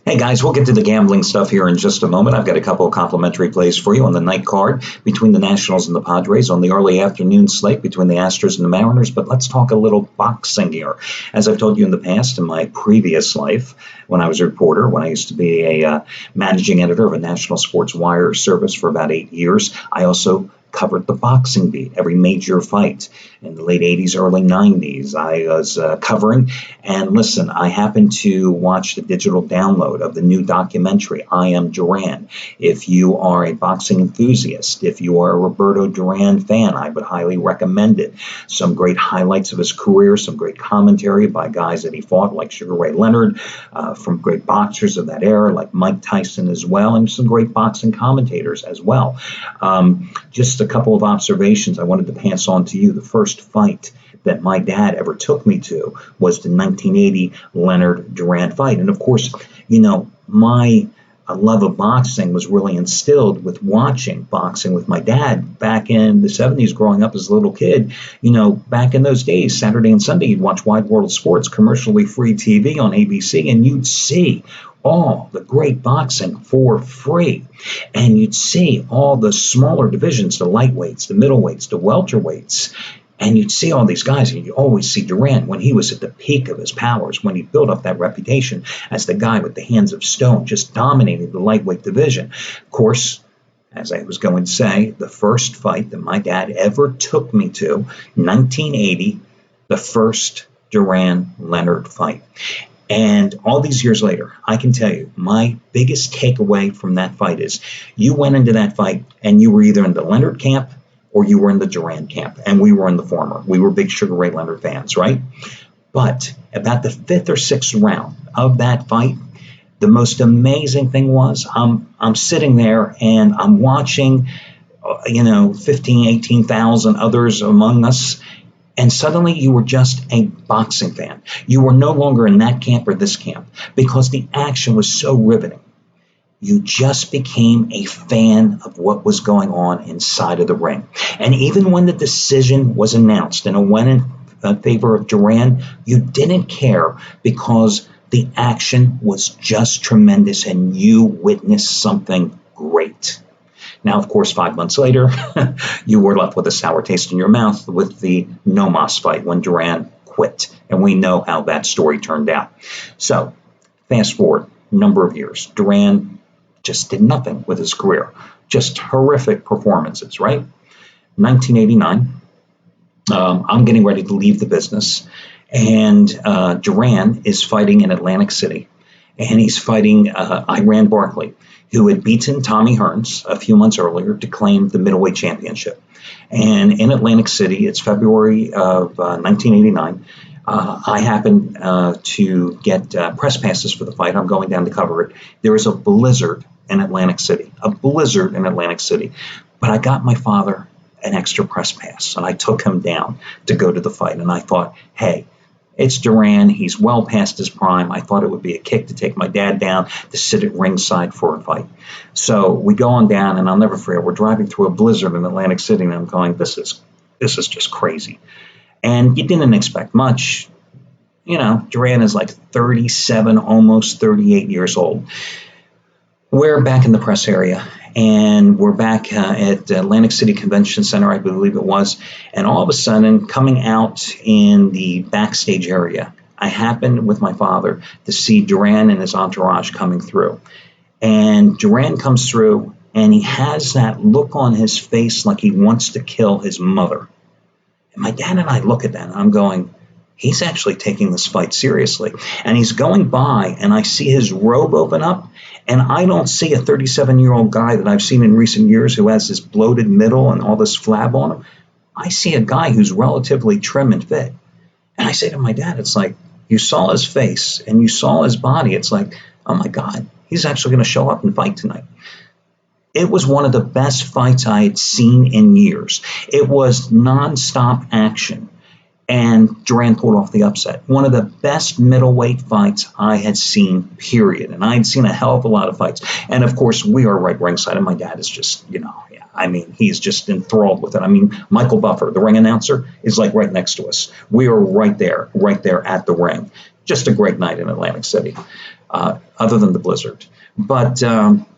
Hey guys, we'll get to the gambling stuff here in just a moment. I've got a couple of complimentary plays for you on the night card between the Nationals and the Padres, on the early afternoon slate between the Astros and the Mariners. But let's talk a little boxing here. As I've told you in the past, in my previous life, when I was a reporter, when I used to be a managing editor of a national sports wire service for about 8 years, I also covered the boxing beat, every major fight in the late 80s, early 90s. I was covering. And listen, I happened to watch the digital download of the new documentary, I Am Duran. If you are a boxing enthusiast, if you are a Roberto Duran fan, I would highly recommend it. Some great highlights of his career, some great commentary by guys that he fought, like Sugar Ray Leonard, from great boxers of that era, like Mike Tyson as well, and some great boxing commentators as well. Just a couple of observations I wanted to pass on to you. The first fight that my dad ever took me to was the 1980 Leonard Duran fight. And of course, you know, my love of boxing was really instilled with watching boxing with my dad back in the 70s, growing up as a little kid. You know, back in those days, Saturday and Sunday, you'd watch Wide World of Sports, commercially free TV on ABC, and you'd see all the great boxing for free. And you'd see all the smaller divisions, the lightweights, the middleweights, the welterweights. And you'd see all these guys, and you always see Duran when he was at the peak of his powers, when he built up that reputation as the guy with the hands of stone, just dominating the lightweight division. Of course, as I was going to say, the first fight that my dad ever took me to, 1980, the first Duran-Leonard fight. And all these years later, I can tell you, my biggest takeaway from that fight is you went into that fight and you were either in the Leonard camp or you were in the Duran camp, and we were in the former. We were big Sugar Ray Leonard fans, right? But about the fifth or sixth round of that fight, the most amazing thing was I'm sitting there and I'm watching, 15, 18,000 others among us. And suddenly you were just a boxing fan. You were no longer in that camp or this camp because the action was so riveting. You just became a fan of what was going on inside of the ring. And even when the decision was announced and it went in favor of Duran, you didn't care because the action was just tremendous and you witnessed something great. Now, of course, 5 months later, you were left with a sour taste in your mouth with the No Mas fight when Duran quit. And we know how that story turned out. So, fast forward a number of years. Duran just did nothing with his career. Just horrific performances, right? 1989, I'm getting ready to leave the business. And Duran is fighting in Atlantic City. And he's fighting Iran Barkley, who had beaten Tommy Hearns a few months earlier to claim the middleweight championship. And in Atlantic City, it's February of 1989. I happen to get press passes for the fight. I'm going down to cover it. There is a blizzard in Atlantic City, But I got my father an extra press pass, and I took him down to go to the fight. And I thought, hey, it's Duran. He's well past his prime. I thought it would be a kick to take my dad down to sit at ringside for a fight. So we go on down, and I'll never forget, we're driving through a blizzard in Atlantic City, and I'm going, this is just crazy. And you didn't expect much. You know, Duran is like 37, almost 38 years old. We're back in the press area, and we're back at Atlantic City Convention Center, I believe it was. And all of a sudden, coming out in the backstage area, I happened with my father to see Duran and his entourage coming through. And Duran comes through, and he has that look on his face like he wants to kill his mother. And my dad and I look at that, and I'm going, he's actually taking this fight seriously. And he's going by, and I see his robe open up, and I don't see a 37-year-old guy that I've seen in recent years who has this bloated middle and all this flab on him. I see a guy who's relatively trim and fit. And I say to my dad, it's like, you saw his face and you saw his body. It's like, oh my God, he's actually going to show up and fight tonight. It was one of the best fights I had seen in years. It was nonstop action. And Duran pulled off the upset. One of the best middleweight fights I had seen, period. And I had seen a hell of a lot of fights. And, of course, we are right ringside. And my dad is just, he's just enthralled with it. I mean, Michael Buffer, the ring announcer, is like right next to us. We are right there at the ring. just a great night in Atlantic City, other than the blizzard. But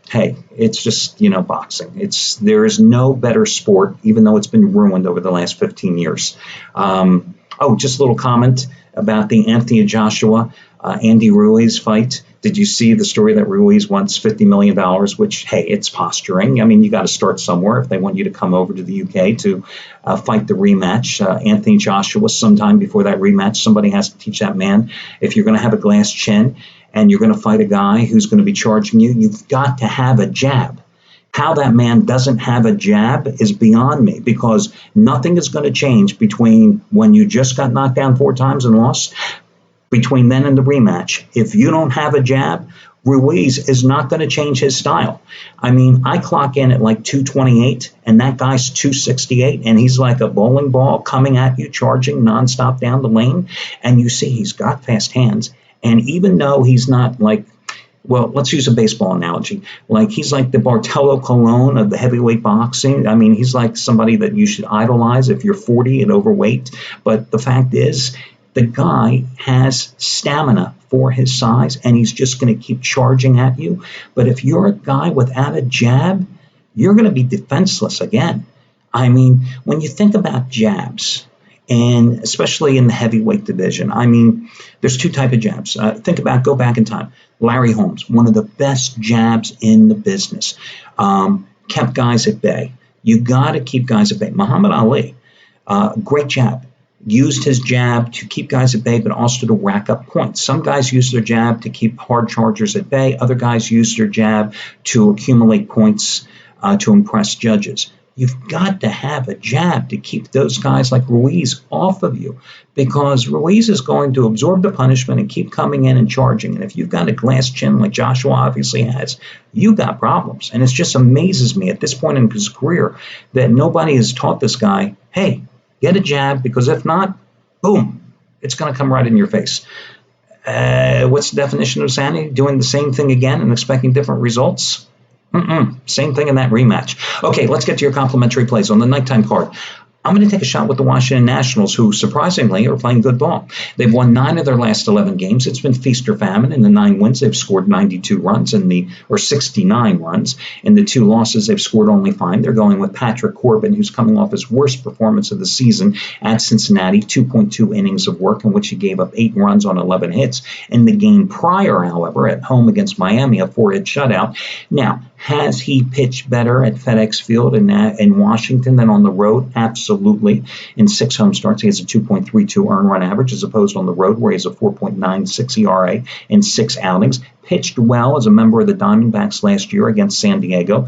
hey, it's just, boxing. There is no better sport, even though it's been ruined over the last 15 years. Just a little comment about the Anthony Joshua, Andy Ruiz fight. Did you see the story that Ruiz wants $50 million, which, hey, it's posturing. I mean, you got to start somewhere if they want you to come over to the UK to fight the rematch. Anthony Joshua, sometime before that rematch, somebody has to teach that man, if you're going to have a glass chin and you're going to fight a guy who's going to be charging you, you've got to have a jab. How that man doesn't have a jab is beyond me, because nothing is going to change between when you just got knocked down 4 times and lost, between then and the rematch. If you don't have a jab, Ruiz is not going to change his style. I mean, I clock in at like 228, and that guy's 268, and he's like a bowling ball coming at you, charging nonstop down the lane. And you see he's got fast hands. And even though he's not like, well, let's use a baseball analogy. Like, he's like the Bartolo Colon of the heavyweight boxing. I mean, he's like somebody that you should idolize if you're 40 and overweight. But the fact is, the guy has stamina for his size, and he's just going to keep charging at you. But if you're a guy without a jab, you're going to be defenseless again. I mean, when you think about jabs, and especially in the heavyweight division, I mean, there's 2 types of jabs. Go back in time. Larry Holmes, one of the best jabs in the business, kept guys at bay. You got to keep guys at bay. Muhammad Ali, great jab. Used his jab to keep guys at bay, but also to rack up points. Some guys use their jab to keep hard chargers at bay. Other guys use their jab to accumulate points to impress judges. You've got to have a jab to keep those guys like Ruiz off of you, because Ruiz is going to absorb the punishment and keep coming in and charging. And if you've got a glass chin like Joshua obviously has, you got problems. And it just amazes me at this point in his career that nobody has taught this guy, hey, get a jab, because if not, boom, it's going to come right in your face. What's the definition of sanity? Doing the same thing again and expecting different results? Same thing in that rematch. Okay, let's get to your complimentary plays on the nighttime card. I'm going to take a shot with the Washington Nationals, who surprisingly are playing good ball. They've won 9 of their last 11 games. It's been feast or famine. In the 9 wins, they've scored 92 runs, or 69 runs. In the 2 losses, they've scored only 5. They're going with Patrick Corbin, who's coming off his worst performance of the season at Cincinnati, 2.2 innings of work in which he gave up 8 runs on 11 hits. In the game prior, however, at home against Miami, a 4-hit shutout. Now, has he pitched better at FedEx Field in Washington than on the road? Absolutely. In 6 home starts, he has a 2.32 earned run average, as opposed on the road, where he has a 4.96 ERA in 6 outings. Pitched well as a member of the Diamondbacks last year against San Diego.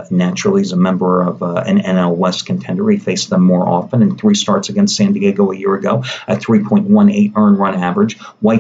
Naturally, he's a member of an NL West contender. He faced them more often in 3 starts against San Diego a year ago, a 3.18 earned run average. The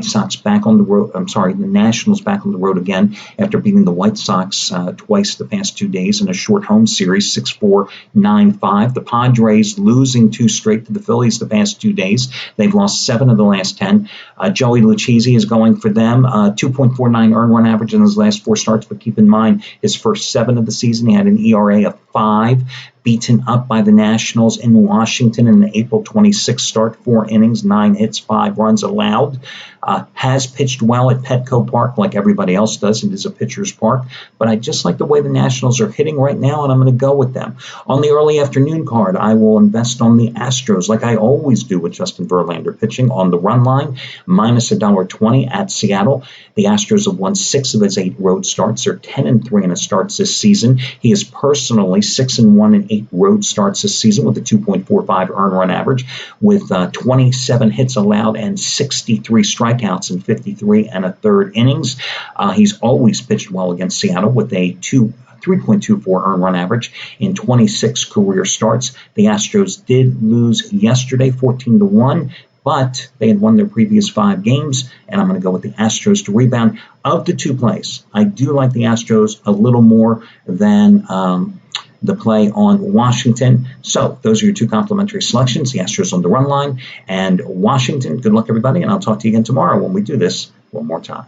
Nationals back on the road again after beating the White Sox twice the past 2 days in a short home series, 6-4, 9-5. The Padres losing 2 straight to the Phillies the past 2 days. They've lost 7 of the last 10. Joey Lucchesi is going for them, 2.49 earned run average in his last 4 starts, but keep in mind, his first 7 of the season, he had an ERA of 5, beaten up by the Nationals in Washington in the April 26th start, 4 innings, 9 hits, 5 runs allowed. Has pitched well at Petco Park like everybody else does. It is a pitcher's park, but I just like the way the Nationals are hitting right now, and I'm going to go with them. On the early afternoon card, I will invest on the Astros, like I always do with Justin Verlander pitching, on the run line, minus $1.20 at Seattle. The Astros have won 6 of his 8 road starts. They're 10-3 in his starts this season. He is personally 6-1 in 8 road starts this season with a 2.45 earned run average, with 27 hits allowed and 63 strikeouts in 53 1/3 innings. He's always pitched well against Seattle with a 3.24 earned run average in 26 career starts. The Astros did lose yesterday 14-1, but they had won their previous 5 games, and I'm going to go with the Astros to rebound. Of the 2 plays, I do like the Astros a little more than the play on Washington. So those are your 2 complimentary selections, the Astros on the run line and Washington. Good luck, everybody, and I'll talk to you again tomorrow when we do this one more time.